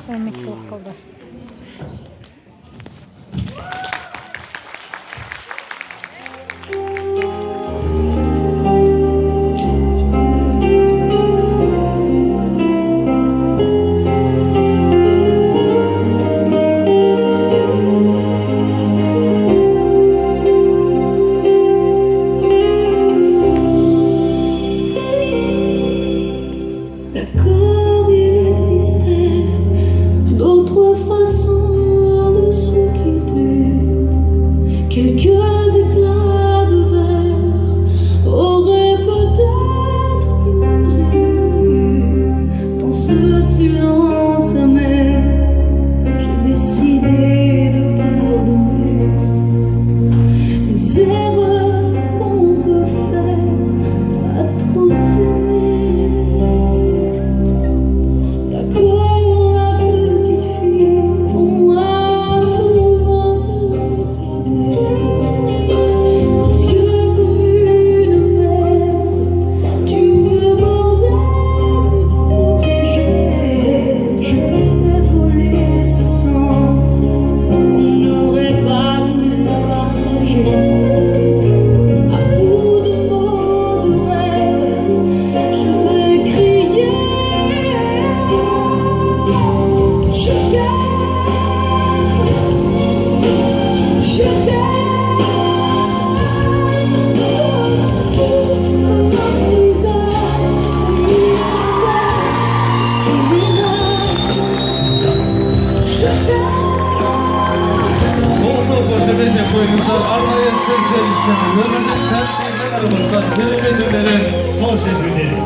Emekli okulda. D'accord, il existait d'autres façons de se quitter. Quelques éclats de verre auraient peut-être pu nous aider. Dans ce silence amer, j'ai décidé de pardonner les erreurs qu'on peut faire à trop s'aimer. Boyunuzlar Allah'a sizler işini ömrünün tertibine aramızdan kelime dönerin hoş ediniz.